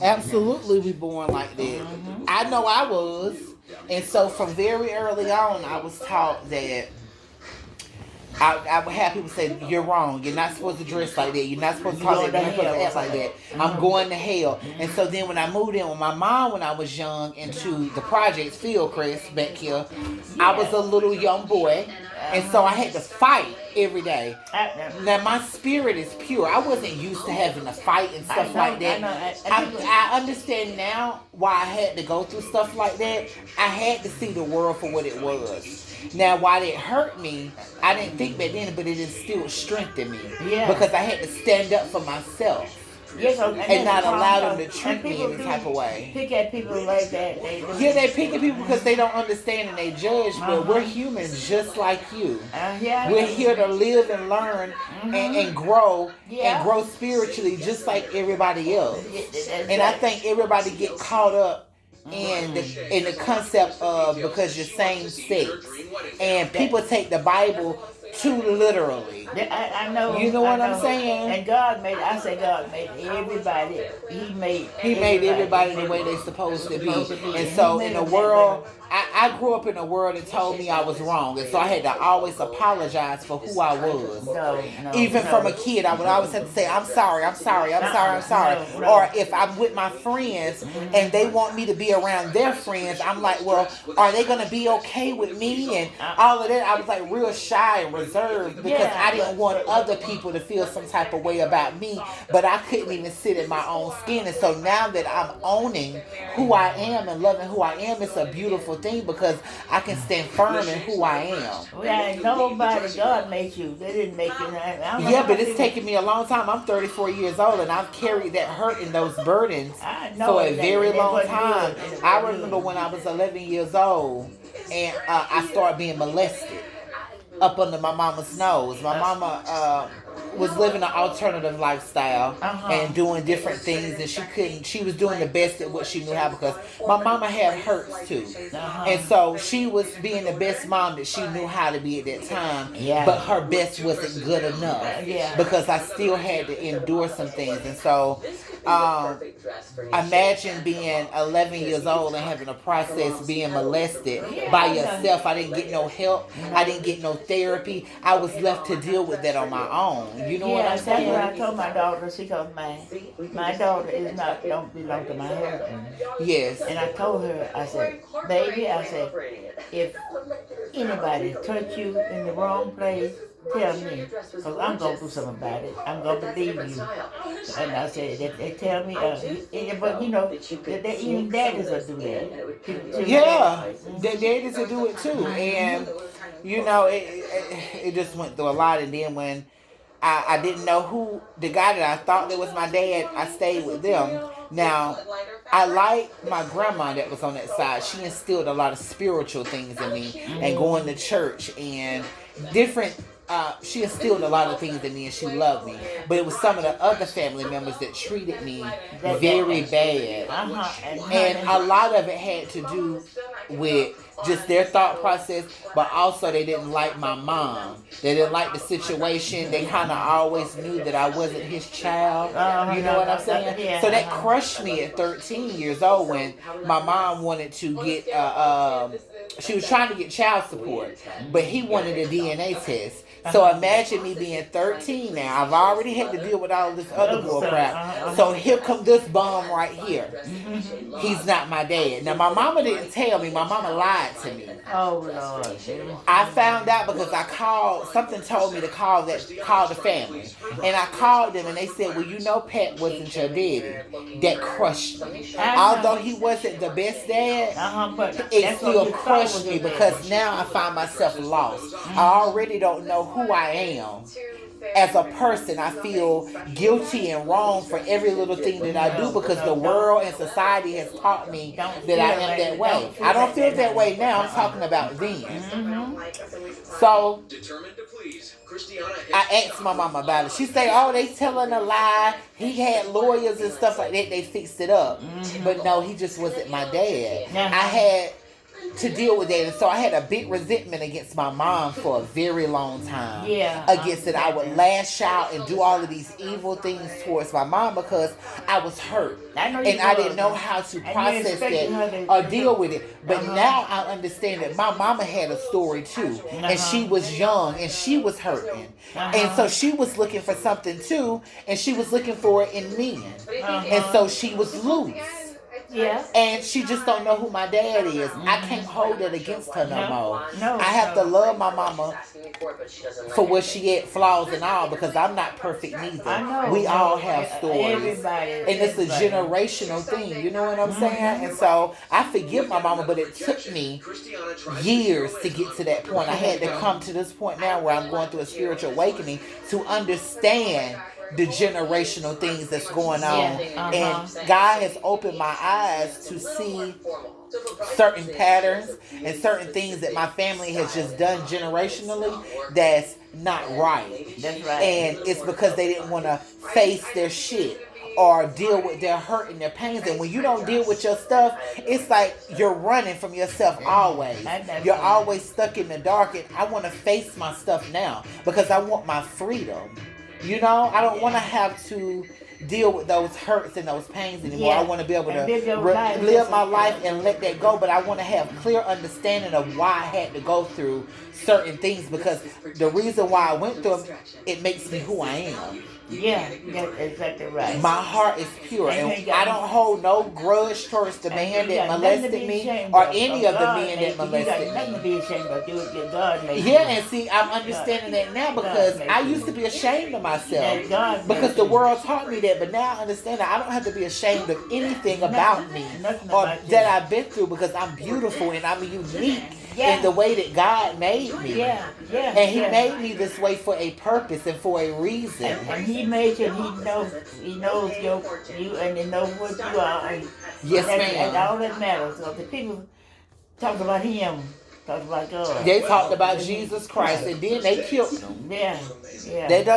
Absolutely, we born like that. I know I was, and so from very early on, I was taught that I would have people say, "You're wrong. You're not supposed to dress like that. You're not supposed to talk like that. You're not supposed to act like that." I'm going to hell. And so then when I moved in with my mom when I was young into the projects, Fieldcrest back here, I was a little young boy, and so I had to fight every day. Now my spirit is pure. I wasn't used to having to fight and stuff like that. I understand now why I had to go through stuff like that. I had to see the world for what it was. Now, while it hurt me, I didn't think back then, but it instilled strength in me. Yeah. Because I had to stand up for myself. Yes, and not allow them to treat me any type of way. Pick at people like that. They pick at people because they don't understand and they judge, but we're humans just like you. We're here to live and learn and grow and grow spiritually just like everybody else. And I think everybody get caught up in the concept of because you're same sex, and people take the Bible too literally. I know. You know what I'm saying? And God made everybody. He made everybody the way they're supposed to be. And so in the world, I grew up in a world that told me I was wrong. And so I had to always apologize for who I was. Even from a kid, I would always have to say, I'm sorry. Or if I'm with my friends and they want me to be around their friends, I'm like, well, are they going to be okay with me? And all of that. I was like real shy and reserved because I didn't want other people to feel some type of way about me. But I couldn't even sit in my own skin. And so now that I'm owning who I am and loving who I am, it's a beautiful thing because I can stand firm in who I am. Well, nobody, God made you. They didn't make you. But it's taken me a long time. I'm 34 years old and I've carried that hurt and those burdens for a very long time. I remember when I was 11 years old and I started being molested up under my mama's nose. My mama was living an alternative lifestyle and doing different things, and she was doing the best at what she knew how because my mama had hurts too. And so she was being the best mom that she knew how to be at that time, but her best wasn't good enough because I still had to endure some things. And so imagine being 11 years old and having to process being molested by yourself. I didn't get no help. I didn't get no therapy. I was left to deal with that on my own. You know what I'm saying? That's what I told my daughter. She goes, my daughter don't belong to my husband. Yes. And I told her, I said, baby, if anybody touch you in the wrong place, tell me, because I'm going to do something about it. I'm going to believe you. And I said, they tell me, but you know, even daddies will do that. The daddies will do it too. And, you know, it just went through a lot. And then when I didn't know who, the guy that I thought that was my dad, I stayed with them. Now, I like my grandma that was on that side. She instilled a lot of spiritual things in me and going to church and different. She instilled a lot of things in me and she loved me. But it was some of the other family members that treated me very bad. And a lot of it had to do with just their thought process, but also they didn't like my mom. They didn't like the situation. They kind of always knew that I wasn't his child. You know what I'm saying? So that crushed me at 13 years old when my mom wanted to get, she was trying to get child support, but he wanted a DNA test. So imagine me being 13 now. I've already had to deal with all this other bull crap. So here come this bum right here. He's not my dad. Now my mama didn't tell me. My mama lied to me. Oh Lord. I found out because I called. Something told me to call the family, and I called them, and they said, "Well, you know, Pat wasn't your daddy." That crushed me. Although he wasn't the best dad, but it still crushed me because now I find myself lost. I already don't know who I am. As a person, I feel guilty and wrong for every little thing that I do because the world and society has taught me that I am that way. I don't feel that way now. I'm talking about then. So I asked my mama about it. She said, "Oh, they telling a lie. He had lawyers and stuff like that. They fixed it up." But no, he just wasn't my dad. to deal with that. And so I had a big resentment against my mom for a very long time. Yeah. Against it. I would lash out and do all of these evil things towards my mom because I was hurt. And I didn't know how to process that or deal with it. But now I understand that my mama had a story too. And she was young and she was hurting. And so she was looking for something too. And she was looking for it in men. And so she was loose. Yeah. And she just don't know who my dad is. I can't hold it against her no more. No. I have to love my mama for what she had, flaws and all, because I'm not perfect neither. I know. We all have stories. Everybody. And it's a generational thing, you know what I'm saying? And so I forgive my mama, but it took me years to get to that point. I had to come to this point now where I'm going through a spiritual awakening to understand the generational things that's going on. And God has opened my eyes to see certain patterns and certain things that my family has just done generationally that's not right. That's right. And it's because they didn't want to face their shit or deal with their hurt and their pains. And when you don't deal with your stuff, it's like you're running from yourself always. You're always stuck in the dark. And I want to face my stuff now because I want my freedom. You know, I don't want to have to deal with those hurts and those pains anymore. I want to be able to live my life and let that go. But I want to have clear understanding of why I had to go through certain things, because the reason why I went through them, it makes me who I am. Yeah, that's exactly right. My heart is pure, and I don't hold no grudge towards the man that molested me or any of the men that molested me. You got nothing to be ashamed of. Do it, God made you. Yeah, and see, I'm understanding that now because I used to be ashamed of myself because the world taught me that, but now I understand that I don't have to be ashamed of anything about me or that I've been through, because I'm beautiful and I'm unique. In the way that God made me. And He made me this way for a purpose and for a reason. And He made you, and He knows you and He knows what you are. And yes, ma'am. And all that matters. So the people talk about Him, talk about God. They talked about Jesus Christ, and then they killed Him. Yeah.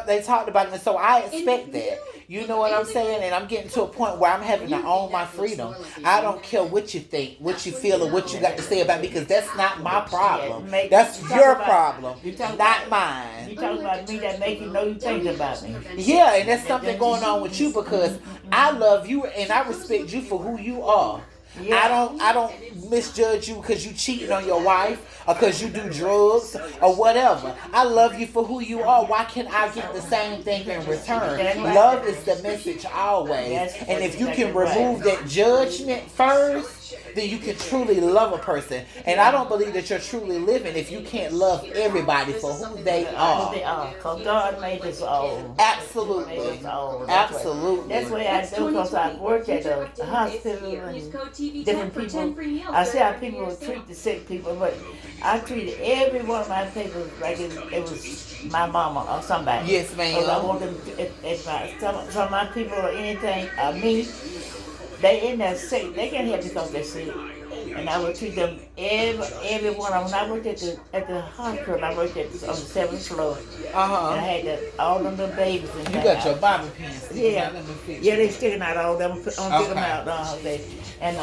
They talked about Him, and so I expect that. You know what I'm saying? And I'm getting to a point where I'm having to own my freedom. I don't care what you think, what you feel, or what you got to say about me, because that's not my problem. That's your problem, not mine. You talk about me, that make you know you think about me. Yeah, and there's something going on with you, because I love you and I respect you for who you are. I don't misjudge you because you cheating on your wife or because you do drugs or whatever. I love you for who you are. Why can't I get the same thing in return? Love is the message always. And if you can remove that judgment first, then you can truly love a person. And I don't believe that you're truly living if you can't love everybody for who they are. Because God made us all. Absolutely. Absolutely. That's the way I do, because I work at a hospital and different people. I see how people treat the sick people, but I treated every one of my people like it was my mama or somebody. Yes, ma'am. Because I want them, some of my people or anything, me, they in there sick. They can't help because they're sick. And I would treat them every one of them. When I worked at the hospital, I worked on the 7th floor. And I had all them little babies in there. You got your bobby pins. Yeah, they sticking out all them. I'm picking them out. And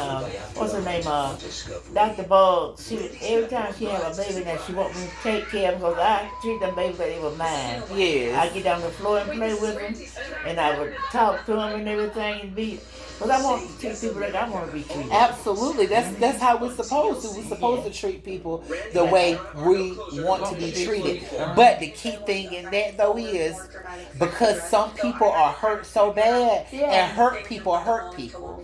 what's her name? Dr. Bug. Every time she have a baby that she want me to take care of them, because I treat them babies like they were mine. Yes. I get down the floor and play with them, and I would talk to them and everything and be. But I want to treat people like I want to be treated. Absolutely. That's how we're supposed to. We're supposed to treat people the way we want to be treated. But the key thing in that, though, is because some people are hurt so bad, and hurt people hurt people.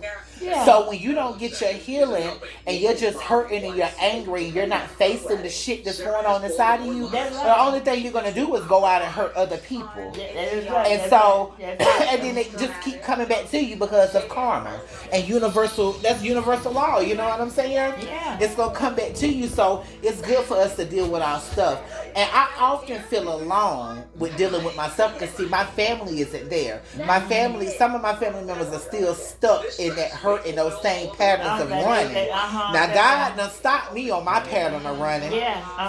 So when you don't get your healing and you're just hurting and you're angry and you're not facing the shit that's going on inside of you, the only thing you're going to do is go out and hurt other people. And so, and then they just keep coming back to you because of karma and that's universal law. You know what I'm saying? Yeah. It's going to come back to you. So it's good for us to deal with our stuff. And I often feel alone with dealing with myself because, see, my family isn't there. My family, some of my family members are still stuck in that hurt, in those same patterns of running. Now, God done stopped me on my pattern of running.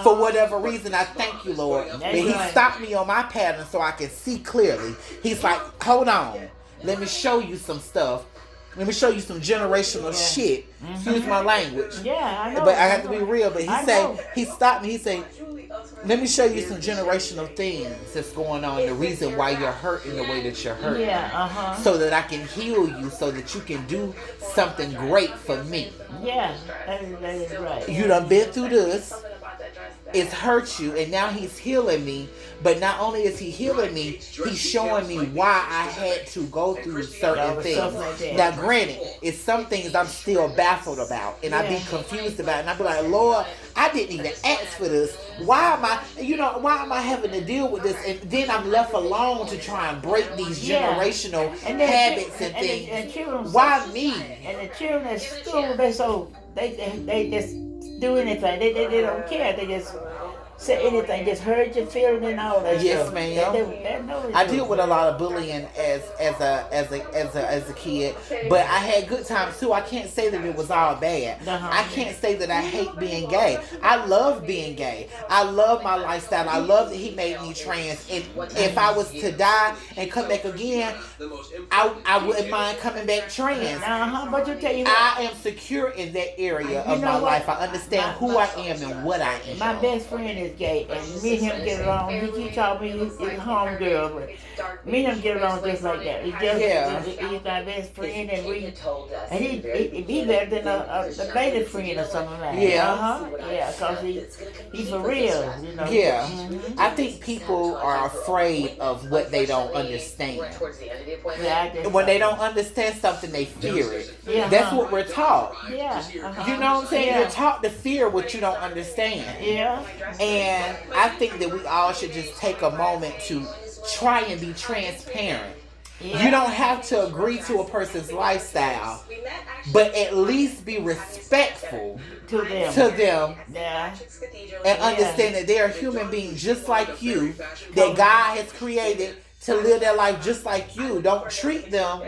For whatever reason, I thank you, Lord. But He stopped me on my pattern so I can see clearly. He's like, hold on. Let me show you some stuff. Let me show you some generational shit. Excuse my language. Yeah, I know. But I have to be real. But know. he stopped me. He said, let me show you some generational things that's going on. The reason why you're hurting the way that you're hurting. Yeah, so that I can heal you, so that you can do something great for me. Yeah, that is right. You done been through this. It's hurt you, and now he's healing me. But not only is he healing me, he's showing me why I had to go through certain things. Like now, granted, it's some things I'm still baffled about, and I be confused about, and I be like, Lord, I didn't even ask for this. Why am I having to deal with this? And then I'm left alone to try and break these generational habits and things. And why me? And the children at school, they just do anything. They don't care. They just say anything. Just hurt your feeling and all that yes, stuff. ma'am. I deal with a lot of bullying as a kid, but I had good times too. I can't say that it was all bad. I can't say that I hate being gay. I love being gay. I love my lifestyle. I love that he made me trans. And if I was to die and come back again, I wouldn't mind coming back trans. But you tell you what, I am secure in that area of my life. I understand who I am and what I am. My best friend is gay, and me and him get along. He called me his home girl, but me and him get along just like that. He's my best friend, and he better than a lady friend or something like that. Yeah, because he's for real, you know. Yeah, I think people are afraid of what they don't understand. When they don't understand something, they fear it. That's what we're taught. You know what I'm saying? You're taught to fear what you don't understand. And I think that we all should just take a moment to try and be transparent. You don't have to agree to a person's lifestyle, but at least be respectful to them and understand that they are human beings just like you, that God has created to live their life just like you. Don't treat them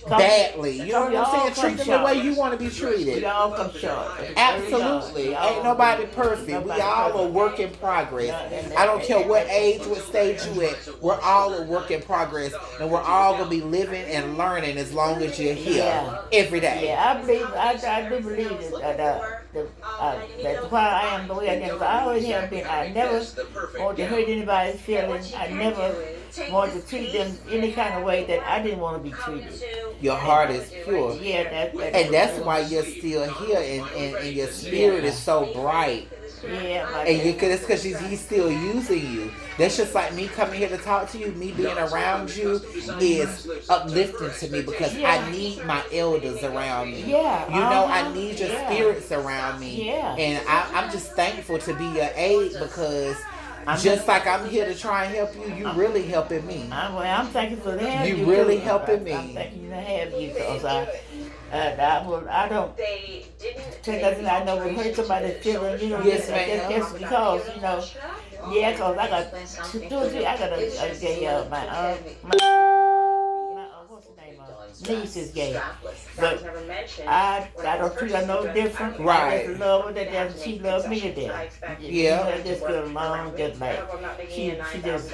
badly. You know what I'm saying? Treat them the way you want to be treated. We all come short. Absolutely. Ain't nobody perfect. We all a work in progress. I don't care what age, what stage you at. We're all a work in progress. And we're all going to be living and learning as long as you're here every day. Yeah, I do believe that why I am the way I am. I always have been. I never want to hurt anybody's feelings. I never want to treat them any kind of way that I didn't want to be treated. Your heart is pure. And that's why you're still here, and your spirit is so bright. And it's because he's still using you. That's just like me coming here to talk to you. Me being around you is uplifting to me, because I need my elders around me. I need your spirits around me. And I'm just thankful to be your aid, because just like I'm here to try and help you, you really helping me. I'm thankful for that. You really helping me. I'm thankful to have you, because I don't take nothing I know will hurt somebody's feelings, you know. Just because, you know, because I got I got a gay, what's the name of niece is gay, but I don't treat her no different. I just love her to death, and she loves me to death. Just get along, just like she just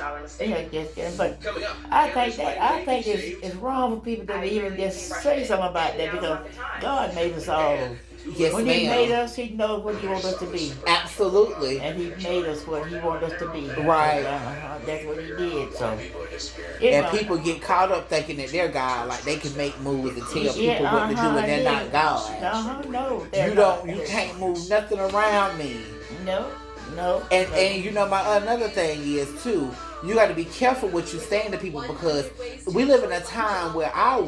but I think it's wrong for people to even just say something about that, because God made us all. When He made us, He knows what He wants us to be. Absolutely. And He made us what He wanted us to be. Right. That's what He did. So. And people get caught up thinking that they're God, like they can make moves and tell people what to do, and they're not God. No, you can't move nothing around me. No. And you know, another thing is too, you got to be careful what you saying to people, because we live in a time where our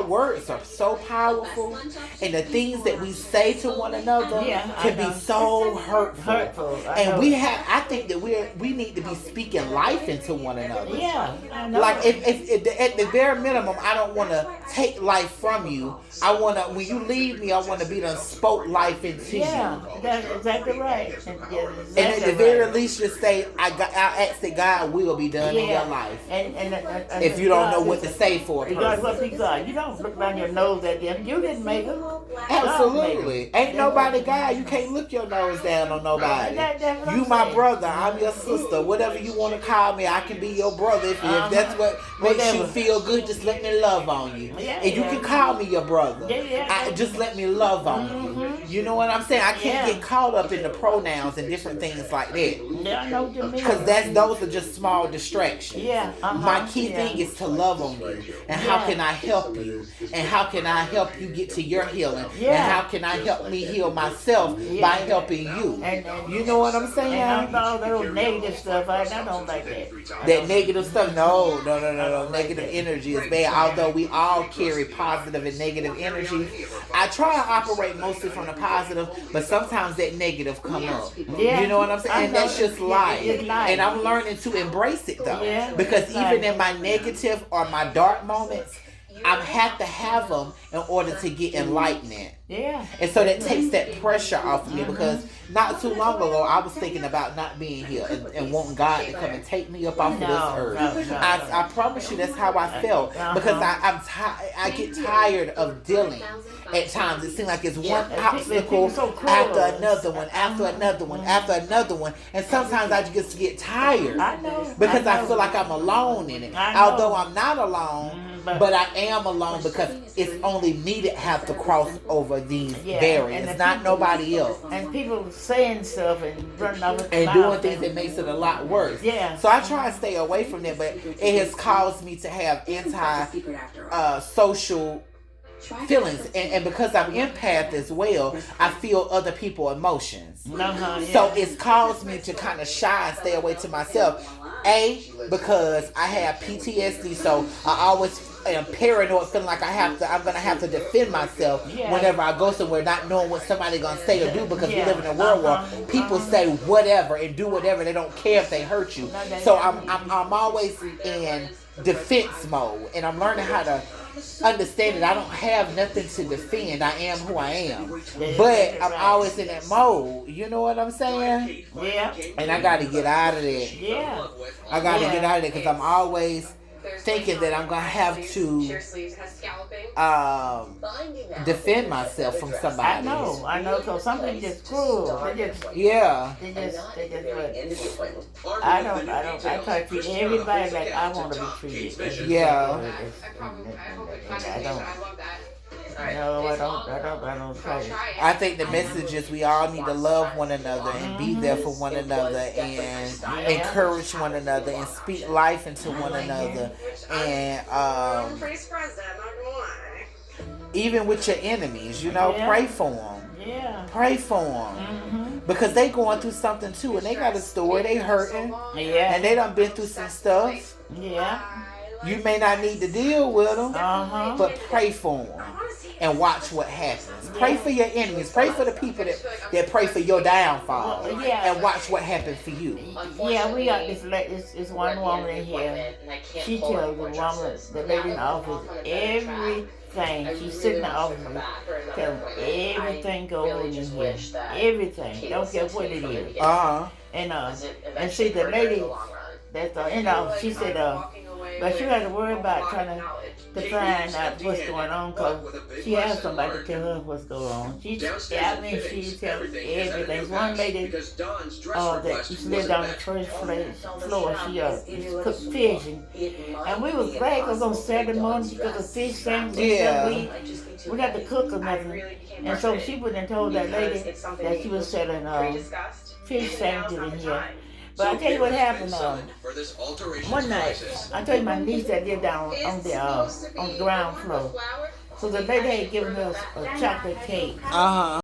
words are so powerful, and the things that we say to one another can be so hurtful. And I think that we need to be speaking life into one another. I know. Like if at the bare minimum, I don't want to take life from you. I want to, when you leave me, I want to be done spoke life into you. That's exactly right. And at the very least, just say, I ask that God will be done in your life. And if you don't know what to say for a regardless person. what people are, you don't look down your nose at them. You didn't make them. Absolutely. Ain't nobody God. You can't look your nose down on nobody. You my brother. I'm your sister. Whatever you want to call me, I can be your brother. If that's what makes you feel good, just let me love on you. And you can call me your brother. Just let me love on you. You know what I'm saying? I can't get caught up in the pronouns and different things like that. Yeah, I know what you mean. Because those are just small distractions. My key thing is to love on you. And how can I help you? And how can I help you get to your healing? And how can I help me heal myself by helping you? You know what I'm saying? And all that old negative stuff, I don't like that. That negative stuff, no. Negative energy is bad. Although we all carry positive and negative energy, I try to operate mostly from the positive, but sometimes that negative come up. You know what I'm saying? And that's just life. And I'm learning to embrace it though, because even in my negative or my dark moments, I have to have them in order to get enlightenment. And so that takes that pressure off of me, because not too long ago I was thinking about not being here and wanting God to come and take me up off of this earth. I promise you that's how I felt, because I get tired of dealing. At times it seems like it's one obstacle after another one, after another one, after another one, and sometimes I just get tired because I feel like I'm alone in it. Although I'm not alone, but I am alone because it's only me that have to cross over these barriers, not nobody else. And people saying stuff and running off and doing things that makes it a lot worse. So I try to stay away from that, but it has caused me to have social feelings, and because I'm empath as well, I feel other people's emotions. So it's caused me to kind of shy and stay away to myself. Because I have PTSD, so I always am paranoid, feeling like I'm gonna have to defend myself whenever I go somewhere, not knowing what somebody's gonna say or do, because we live in a world where people say whatever and do whatever. They don't care if they hurt you. So I'm always in defense mode, and I'm learning how to understand that I don't have nothing to defend. I am who I am, but I'm always in that mode. You know what I'm saying? And I got to get out of that. I got to get out of it, because I'm always thinking that I'm gonna have to defend myself from somebody. I know. So something just cruel. They just I try to treat everybody like I want to be treated. I don't try to. I think the message is we all need to love one another and be there for one another and encourage one another and speak life into one another, and even with your enemies, pray for them. Pray for them. Because they going through something too, and they got a story. They hurting, and they done been through some stuff. You may not need to deal with them, but pray for them and watch what happens. Pray for your enemies. Pray for the people that pray for your downfall, and watch what happens for you. We got this one woman in here. She tells the lady in the office everything. She's sitting in the office and telling everything goes on in here. Everything. Don't care what it is. And see, the lady that's in the office, she said, but you have to worry about trying to find out what's going on, because she has somebody to tell her what's going on. She tells everything. One lady that used to live down the first floor, she cooked fish, and we was glad because on Saturday morning she cooked a fish sandwich. We got to cook or nothing, and so she went and told that lady that she was selling fish sandwiches in here. But I tell you what happened. One night, I told you my niece that lived down on the ground floor. So the lady had given us a chocolate cake.